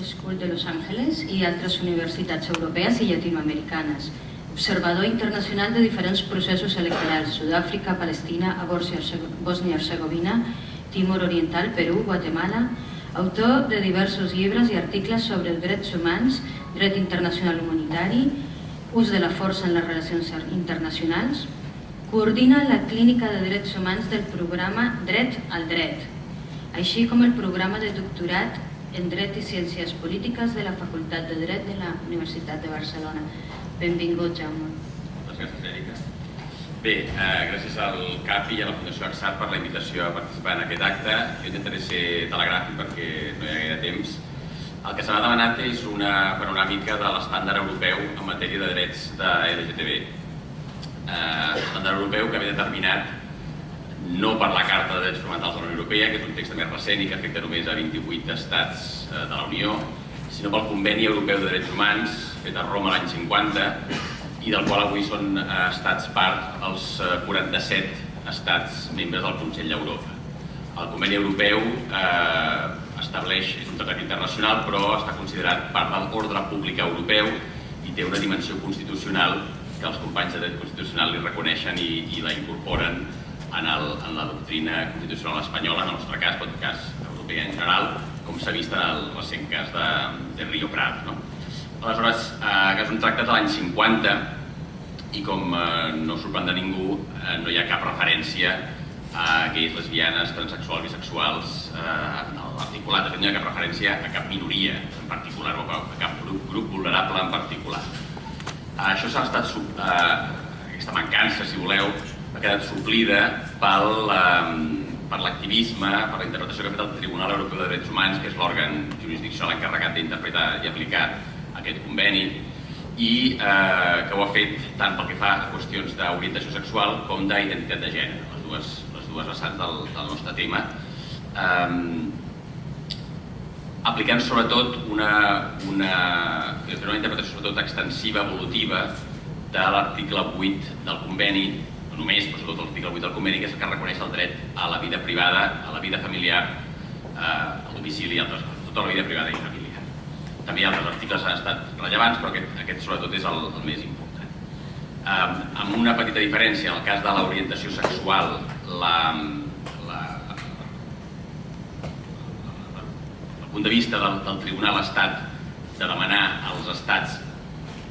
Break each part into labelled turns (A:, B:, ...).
A: School de Los Angeles i altres universitats europees i llatinoamericanes. Observador internacional de diferents processos electorals: Sud-àfrica, Palestina, Bòsnia-Hercegovina, Timor Oriental, Perú, Guatemala. Autor de diversos llibres i articles sobre drets humans, dret internacional humanitari, ús de la força en les relacions internacionals. Coordina la Clínica de Drets Humans del programa Dret al Dret, així com el programa de doctorat en Dret i Ciències Polítiques de la Facultat de Dret de la Universitat de Barcelona. Benvingut, Jaume.
B: Moltes gràcies, Erika. Bé, gràcies al CAPI i a la Fundació AXAT per la invitació a participar en aquest acte. Jo intentaré ser telegràfic perquè no hi ha gaire temps. El que se m'ha demanat és una panoràmica de l'estàndard europeu en matèria de drets de LGTB. L'estàndard europeu que ve determinat no per la Carta de Drets Fonamentals de la Unió Europea, que és un text més recent i que afecta només a 28 estats de la Unió, sinó pel Conveni Europeu de Drets Humans, fet a Roma l'any 50, i del qual avui són estats part els 47 estats membres del Consell d'Europa. El Conveni Europeu estableix, és un tractat internacional, però està considerat part de l'ordre públic europeu i té una dimensió constitucional que els companys de dret constitucional li reconeixen i la incorporen en la doctrina constitucional espanyola, en el nostre cas, però en el cas europea en general, com s'ha vist en el recent cas de Rio Prat. Aleshores, que és un tractat de l'any 50 i com no sorprendrà ningú, no hi ha cap referència a gais, lesbianes, transexuals, bisexuals en l'articulat. De fet, no hi ha cap referència a cap minoria en particular o a cap grup vulnerable en particular. Això s'ha estat, aquesta mancança, si voleu, ha quedat suplida per l'activisme, per la interpretació que ha fet el Tribunal Europeu de Drets Humans, que és l'òrgan jurisdiccional encarregat d'interpretar i aplicar aquest conveni, i que ho ha fet tant pel que fa a qüestions d'orientació sexual com d'identitat de gènere, les dues vessants del nostre tema, aplicant sobretot una interpretació sobretot extensiva, evolutiva, de l'article 8 del conveni, no només, però sobretot l'article 8 del conveni, que és el que reconeix el dret a la vida privada, a la vida familiar, al domicili i altres coses, tota la vida privada i familiar. També altres articles han estat rellevants, però aquest sobretot és el més important. Amb una petita diferència, en el cas de l'orientació sexual, el punt de vista del Tribunal ha estat de demanar als estats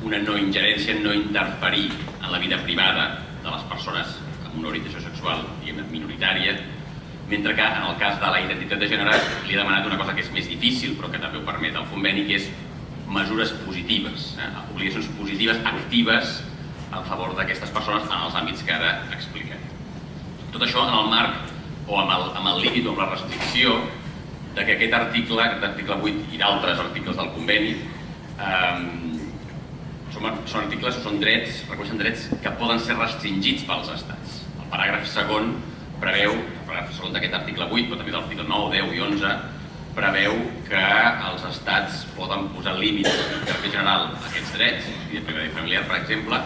B: una no ingerència, no interferir en la vida privada de les persones amb una orientació sexual minoritària, mentre que en el cas de la identitat de gènere li ha demanat una cosa que és més difícil, però que també ho permet el conveni, que és mesures positives, obligacions positives, actives, a favor d'aquestes persones en els àmbits que ara explicaré. Tot això en el marc, o amb el límit o amb la restricció, de que aquest article 8 i d'altres articles del conveni són articles o són drets, reconeixen drets que poden ser restringits pels estats. El paràgraf segon preveu, el paràgraf segon d'aquest article 8, però també de l'article 9, 10 i 11, preveu que els estats poden posar límits d'interès general a aquests drets, vida privada i familiar, per exemple,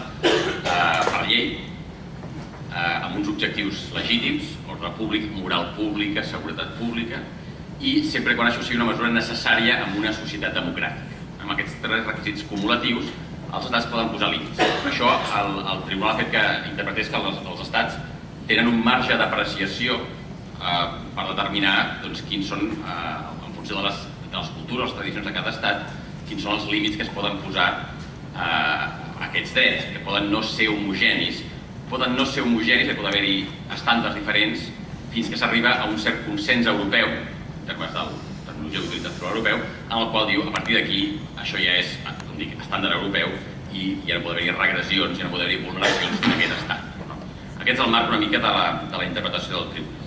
B: per llei, amb uns objectius legítims, ordre públic, moral pública, seguretat pública, i sempre quan això sigui una mesura necessària en una societat democràtica. Amb aquests tres requisits cumulatius, els estats poden posar límits. Això el Tribunal ha fet que interpretés que els estats tenen un marge d'apreciació per determinar quins són, en funció de les cultures, les tradicions de cada estat, quins són els límits que es poden posar a aquests drets, que poden no ser homogenis. Poden no ser homogenis, que pot haver-hi estàndards diferents, fins que s'arriba a un cert consens europeu, en termes de tecnologia d'utilitat europeu, en el qual diu, a partir d'aquí, això ja és, com dic, estàndard europeu i ja no pot haver-hi regressions, ja no pot haver-hi vulneracions d'aquest estàndard. Aquest és el marc una mica de la interpretació del tribunal.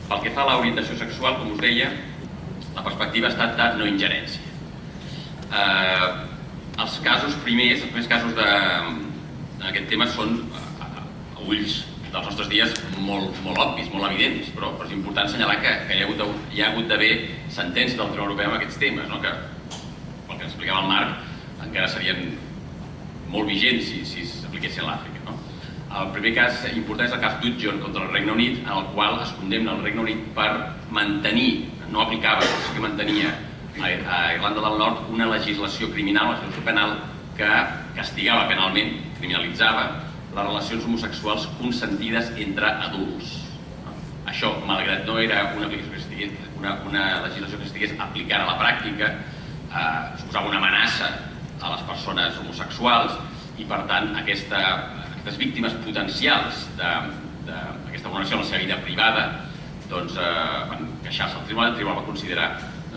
B: Pel que fa a l'orientació sexual, com us deia, la perspectiva ha estat de no ingerència. Els primers casos d'aquest tema són, a ulls dels nostres dies, molt obvis, molt evidents, però és important assenyalar que hi ha hagut d'haver sentències del Tribunal Europeu en aquests temes, que, pel que ens explicava el Marc, encara serien molt vigents si s'apliquessin a l'Àfrica. El primer cas important és el cas Dudgeon contra el Regne Unit, en el qual es condemna el Regne Unit per mantenir, no aplicava, però sí que mantenia a Irlanda del Nord una legislació criminal, una legislació penal que castigava penalment, criminalitzava les relacions homosexuals consentides entre adults. Això, malgrat no era una legislació que estigués aplicada a la pràctica, suposava una amenaça a les persones homosexuals i, per tant, aquestes víctimes potencials d'aquesta vulneració a la seva vida privada van queixar-se al tribunal. El tribunal va considerar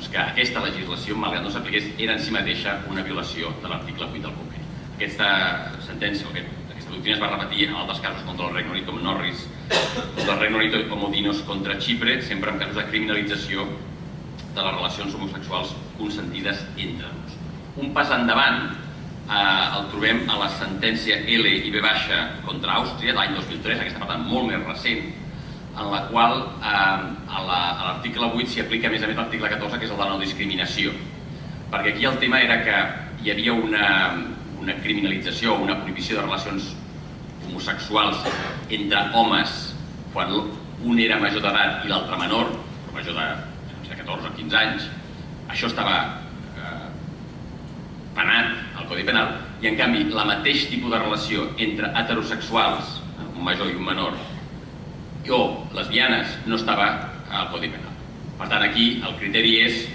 B: que aquesta legislació, malgrat no s'apliqués, era en si mateixa una violació de l'article 8 del conveni. Aquesta sentència, aquesta doctrina es va repetir en altres casos contra el Regne Unit, com Norris, contra el Regne Unit o Modinos contra Xipre, sempre en casos de criminalització de les relacions homosexuals consentides entre adults. Un pas endavant el trobem a la sentència L i B baixa contra Àustria, l'any 2003, aquesta per tant molt més recent, en la qual a l'article 8 s'hi aplica a més l'article 14, que és el de la no discriminació. Perquè aquí el tema era que hi havia una criminalització, una prohibició de relacions homosexuals entre homes quan un era major d'edat i l'altre menor, major de 14 o 15 anys. Això estava penat al Codi Penal, i en canvi la mateix tipus de relació entre heterosexuals, un major i un menor, o lesbianes, no estava al Codi Penal. Per tant, aquí el criteri és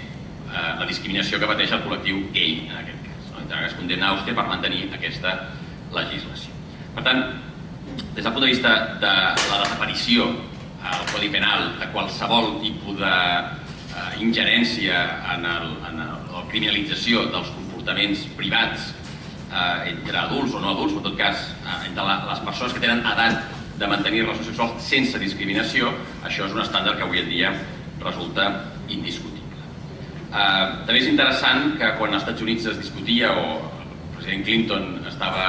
B: la discriminació que pateix el col·lectiu gay, en aquest cas. Es condemna a Àustria per mantenir aquesta legislació. Per tant, des del punt de vista de la desaparició al Codi Penal de qualsevol tipus d'ingerència en la criminalització dels comportaments privats entre adults o no adults, o en tot cas entre les persones que tenen edat de mantenir relacions sexuals sense discriminació, això és un estàndard que avui en dia resulta indiscutible. També és interessant que quan als Estats Units es discutia o el president Clinton estava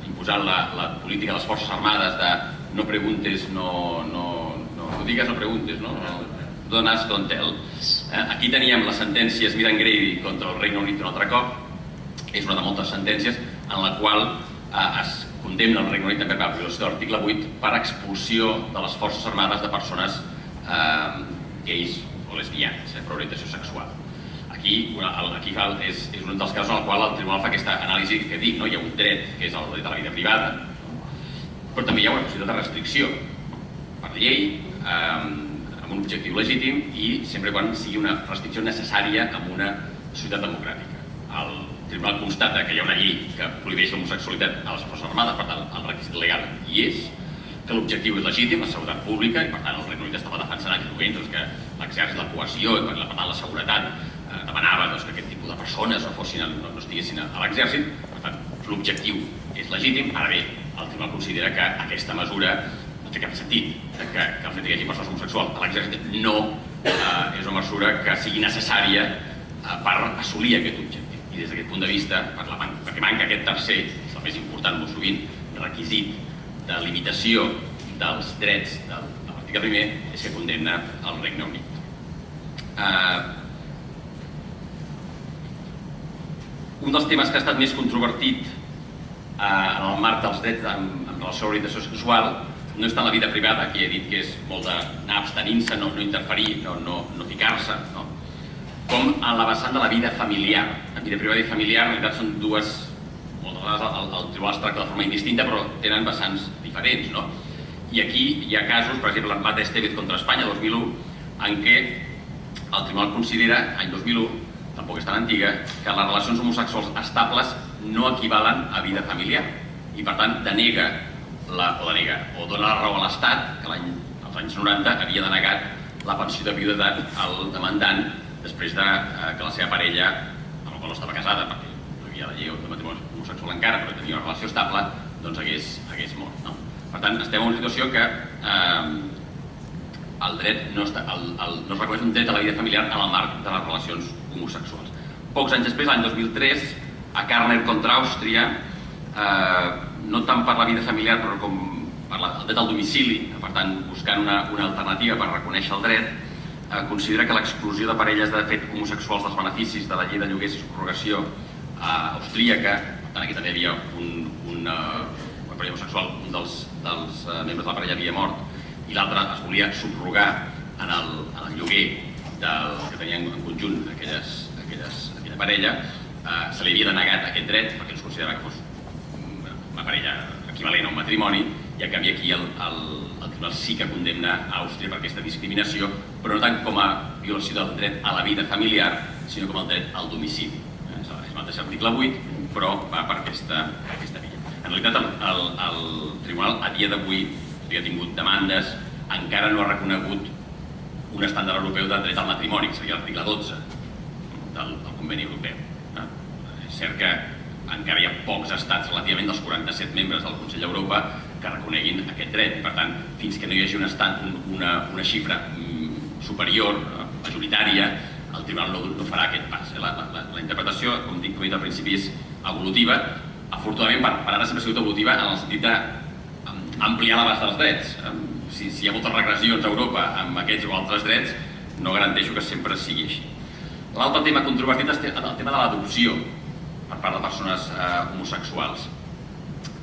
B: imposant la política de les Forces Armades de no preguntes, no digues, no preguntes, no dones, don't tell. Aquí teníem la sentència Smith and Grady contra el Regne Unit un altre cop. És una de moltes sentències en la qual es condemna el Regne Unit també per violació de l'article 8 per expulsió de les Forces Armades de persones gais o lesbianes, per orientació sexual. Aquí és un dels casos en el qual el tribunal fa aquesta anàlisi que dic, hi ha un dret que és el dret a la vida privada, però també hi ha una possibilitat de restricció per llei, amb un objectiu legítim i sempre quan sigui una restricció necessària en una societat democràtica. El tribunal constata que hi ha una llei que prohibeix l'homosexualitat a les Forces Armades, per tant el requisit legal hi és, que l'objectiu és legítim, la seguretat pública, i per tant el Regne Unit estava defensant en aquells moments que l'exèrcit, la cohesió i per tant la seguretat demanava que aquest tipus de persones no estiguessin a l'exèrcit, per tant l'objectiu és legítim. Ara bé, el tribunal considera que aquesta mesura no té cap sentit, que el fet que hi hagi persones homosexuals a l'exèrcit no és una mesura que sigui necessària per assolir aquest objectiu. I des d'aquest punt de vista, perquè manca aquest tercer, és el més important molt sovint, requisit de limitació dels drets de l'article primer, és que condemna el Regne Unit. Un dels temes que ha estat més controvertit en el marc dels drets en relació a l'orientació sexual no és tant la vida privada, que he dit que és molt d'anar abstenint-se, no interferir, no ficar-se, com en la vessant de la vida familiar. La vida privada i familiar en realitat són dues. Moltes vegades el tribunal es tracta de forma indistinta, però tenen vessants diferents. I aquí hi ha casos, per exemple, l'embat d'Estevez contra Espanya, 2001, en què el tribunal considera, any 2001, tampoc és tan antiga, que les relacions homosexuals estables no equivalen a vida familiar i, per tant, dona la raó a l'Estat, que als anys 90 havia denegat la pensió de viudetat al demandant després que la seva parella, amb la qual no estava casada, perquè no hi havia la llei de matrimoni homosexual encara, però tenia una relació estable, doncs hagués mort. Per tant, estem en una situació que el dret no es reconeix un dret a la vida familiar en el marc de les relacions homosexuals. Pocs anys després, l'any 2003, a Karner contra Àustria, no tant per la vida familiar, però com per el dret al domicili, per tant, buscant una alternativa per reconèixer el dret, considera que l'exclusió de parelles de fet homosexuals dels beneficis de la llei de lloguers i subrogació austríaca, per tant, aquí també hi havia una parella homosexual, un dels membres de la parella havia mort, i l'altre es volia subrogar en el lloguer que tenien en conjunt aquella parella, se li havia denegat aquest dret perquè no es considerava que fos una parella equivalent a un matrimoni, i en canvi aquí el tribunal sí que condemna Àustria per aquesta discriminació, però no tant com a violació del dret a la vida familiar, sinó com el dret al domicili. És el mateix article 8, però va per aquesta via. En realitat, el tribunal a dia d'avui havia tingut demandes, encara no ha reconegut un estàndard europeu de dret al matrimoni, que seria l'article 12 del conveni europeu. És cert que encara hi ha pocs estats, relativament dels 47 membres del Consell d'Europa, que reconeguin aquest dret. Per tant, fins que no hi hagi una xifra superior, majoritària, el tribunal no farà aquest pas. La interpretació, com he dit al principi, és evolutiva. Afortunadament, per ara sempre ha sigut evolutiva en el sentit d'ampliar l'abast dels drets. Si hi ha moltes regressions a Europa amb aquests o altres drets, no garanteixo que sempre sigui així. L'altre tema controvertit és el tema de l'adopció per part de persones homosexuals.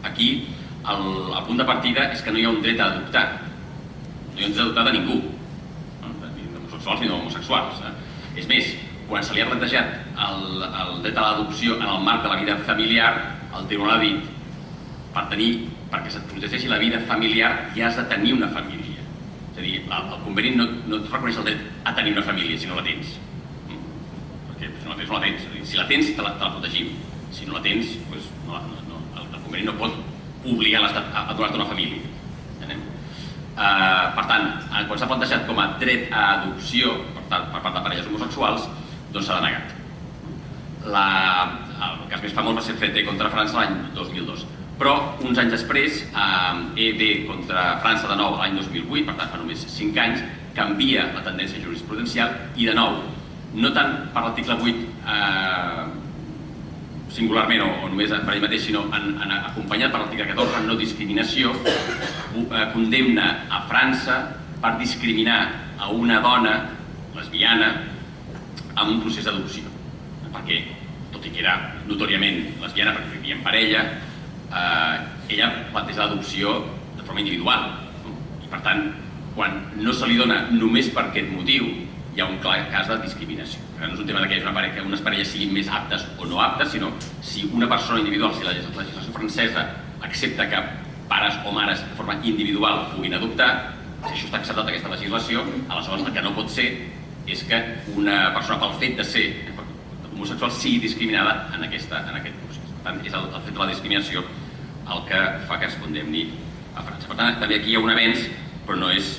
B: Aquí, el punt de partida és que no hi ha un dret a adoptar. No hi ha un dret a adoptar de ningú, ni d'homosexuals ni d'homosexuals. És més, quan se li ha plantejat el dret a l'adopció en el marc de la vida familiar, el tribunal ha dit perquè se't protegeixi la vida familiar ja has de tenir una família. És a dir, el conveni no et reconeix el dret a tenir una família si no la tens. Perquè si no la tens, no la tens. Si la tens, te la protegim. Si no la tens, el conveni no pot obligar l'Estat a donar-te una família. Per tant, quan s'ha plantejat com a dret a adopció per part de parelles homosexuals, doncs s'ha denegat. El cas més famós va ser Fete contra França l'any 2002. Però uns anys després, EB contra França de nou l'any 2008, per tant fa només 5 anys, canvia la tendència jurisprudencial i de nou, no tant per l'article 8 singularment o només per ell mateix, sinó acompanyat per l'article 14, no discriminació, condemna a França per discriminar a una dona lesbiana en un procés d'adopció. Perquè, tot i que era notòriament lesbiana perquè vivia en parella, ella planteja l'adopció de forma individual. I per tant, quan no se li dona només per aquest motiu, hi ha un clar cas de discriminació. No és un tema que unes parelles siguin més aptes o no aptes, sinó si una persona individual, si la legislació francesa accepta que pares o mares de forma individual puguin adoptar, si això està acceptat aquesta legislació, aleshores el que no pot ser és que una persona pel fet de ser homosexual sigui discriminada en aquest procés. Per tant, és el fet de la discriminació el que fa que es condemni a França. Per tant, també aquí hi ha un avenç, però no és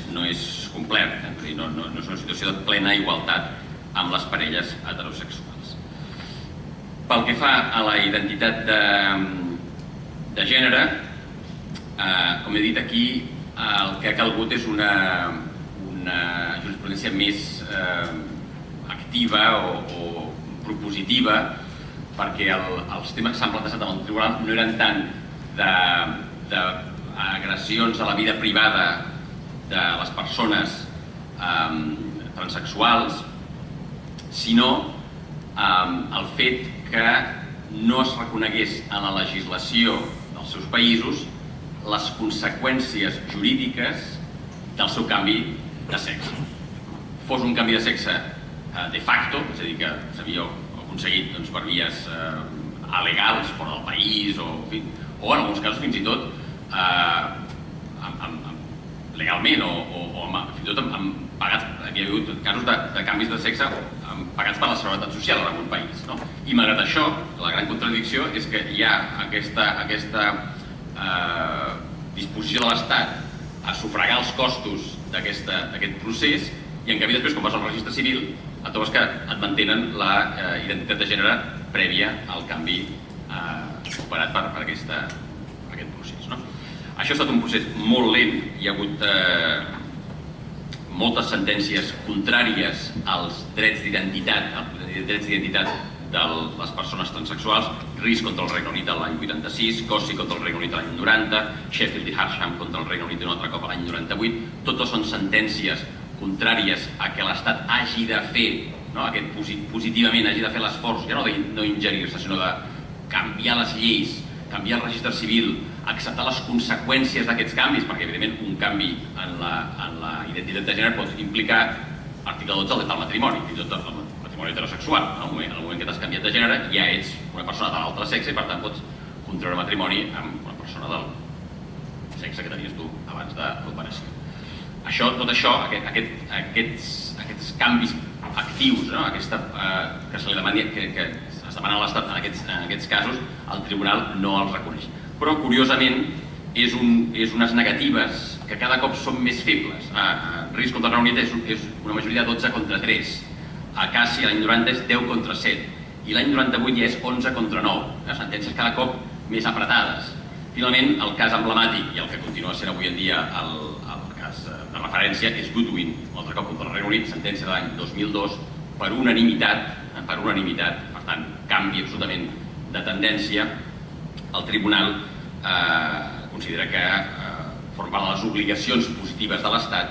B: complet, no és una situació de plena igualtat amb les parelles heterosexuals. Pel que fa a la identitat de gènere, com he dit aquí, el que ha calgut és una jurisprudència més activa o propositiva, perquè els temes que s'han plantejat en el tribunal no eren tant d'agressions a la vida privada de les persones transexuals, sinó el fet que no es reconegués en la legislació dels seus països les conseqüències jurídiques del seu canvi de sexe. Fos un canvi de sexe de facto, és a dir, que s'havia aconseguit per vies alegals fora del país o en alguns casos fins i tot legalment o fins i tot pagats. Hi ha hagut casos de canvis de sexe pagats per la Seguretat Social en algun país. I malgrat això, la gran contradicció és que hi ha aquesta disposició de l'Estat a sufragar els costos d'aquest procés i en canvi després, quan vas al registre civil, et trobes que et mantenen la identitat de gènere prèvia al canvi operat per aquest procés. Això ha estat un procés molt lent, hi ha hagut moltes sentències contràries als drets d'identitat de les persones transexuals, Rees contra el Regne Unit l'any 86, Cossi contra el Regne Unit l'any 90, Sheffield i Harsham contra el Regne Unit un altre cop l'any 98, totes són sentències contràries a que l'Estat hagi de fer, positivament hagi de fer l'esforç, ja no de no ingerir-se, sinó de canviar les lleis, canviar el registre civil, acceptar les conseqüències d'aquests canvis, perquè evidentment un canvi en la identitat de gènere pot implicar article 12 del matrimoni, fins i tot el matrimoni heterosexual. En el moment que t'has canviat de gènere ja ets una persona de l'altre sexe i per tant pots contraure matrimoni amb una persona del sexe que tenies tu abans de l'operació. Tot això, aquests canvis actius, que es demanen a l'Estat en aquests casos, el Tribunal no els reconeix. Però, curiosament, és unes negatives que cada cop són més febles. Risc contra el Regne Unit és una majoria de 12 contra 3. A Cassi l'any 90 és 10 contra 7. I l'any 98 ja és 11 contra 9. Sentències cada cop més apretades. Finalment, el cas emblemàtic i el que continua sent avui en dia el cas de referència és Goodwin, un altre cop contra el Regne Unit, sentència de l'any 2002 per unanimitat, per tant, canvi absolutament de tendència. El Tribunal considera que forma part de les obligacions positives de l'Estat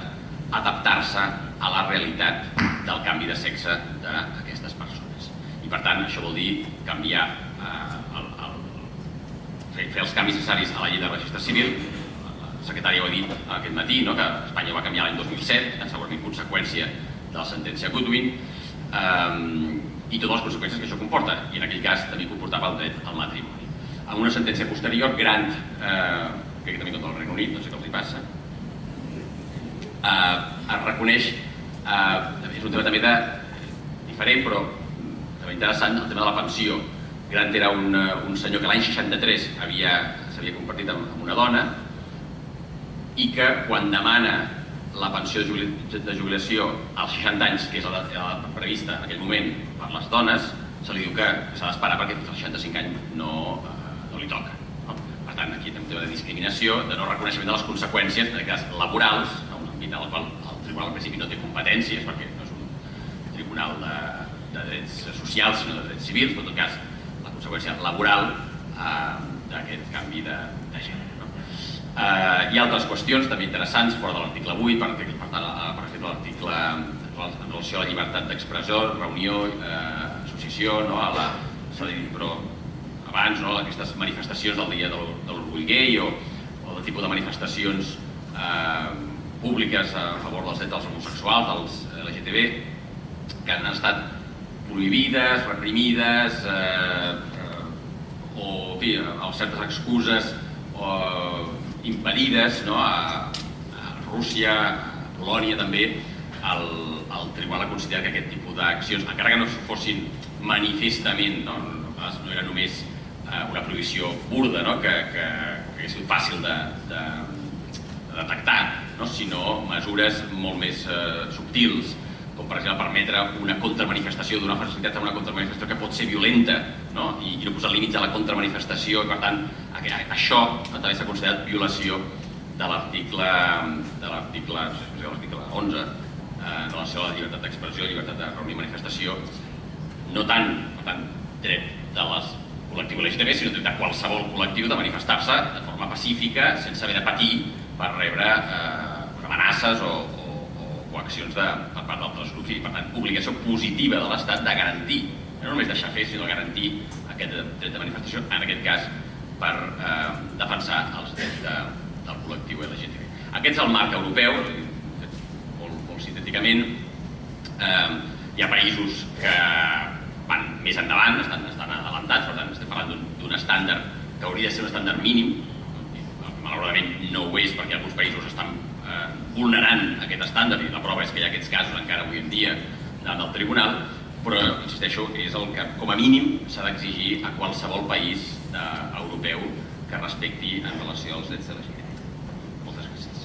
B: adaptar-se a la realitat del canvi de sexe d'aquestes persones. I per tant, això vol dir canviar, fer els canvis necessaris a la llei de registre civil. La secretària ho ha dit aquest matí, que Espanya ho va canviar l'any 2007, segurament conseqüència de la sentència Goodwin, i totes les conseqüències que això comporta, i en aquell cas també comportava el dret al matrimoni. En una sentència posterior, Grant, crec que també contra el Regne Unit, no sé què els hi passa, es reconeix, és un tema també diferent però també interessant, el tema de la pensió. Grant era un senyor que l'any 63 s'havia convertit en una dona i que quan demana la pensió de jubilació als 60 anys, que és la prevista en aquell moment per les dones, se li diu que s'ha d'esperar perquè fins als 65 anys no li toca. Per tant, aquí tenim un tema de discriminació, de no reconeixement de les conseqüències, en aquest cas laborals, en un àmbit en el qual el Tribunal al principi no té competències, perquè no és un tribunal de drets socials, sinó de drets civils, però en tot cas la conseqüència laboral d'aquest canvi de gènere. Hi ha altres qüestions també interessants fora de l'article 8, per exemple l'article en relació a la llibertat d'expressió, reunió, associació, s'ha dit però abans, aquestes manifestacions del dia de l'orgull gai o el tipus de manifestacions públiques a favor dels drets dels homosexuals, dels LGTB, que han estat prohibides, reprimides o amb certes excuses impedides a Rússia, a Polònia també. El Tribunal ha considerat que aquest tipus d'accions, encara que no fossin manifestament, no era només una prohibició burda, que hagués sigut fàcil de detectar, sinó mesures molt més subtils, com per exemple permetre una contramanifestació, donar facilitat a una contramanifestació que pot ser violenta, i no posar límits a la contramanifestació, i per tant això també s'ha considerat violació de l'article 11 en relació a la llibertat d'expressió, llibertat de reunió i manifestació, no tant dret de les col·lectiu LGTB, sinó de qualsevol col·lectiu de manifestar-se de forma pacífica, sense haver de patir per rebre amenaces o coaccions per part d'altres grups, i per tant obligació positiva de l'Estat de garantir, no només deixar fer, sinó garantir aquest dret de manifestació, en aquest cas per defensar els drets del col·lectiu LGTB. Aquest és el marc europeu, molt sintèticament. Hi ha països que van més endavant, estan adelantats, per tant estem parlant d'un estàndard que hauria de ser un estàndard mínim, malauradament no ho és perquè alguns països estan vulnerant aquest estàndard i la prova és que hi ha aquests casos encara avui en dia davant del tribunal, però insisteixo, és el que com a mínim s'ha d'exigir a qualsevol país europeu que respecti en relació als drets de la gent. Moltes gràcies.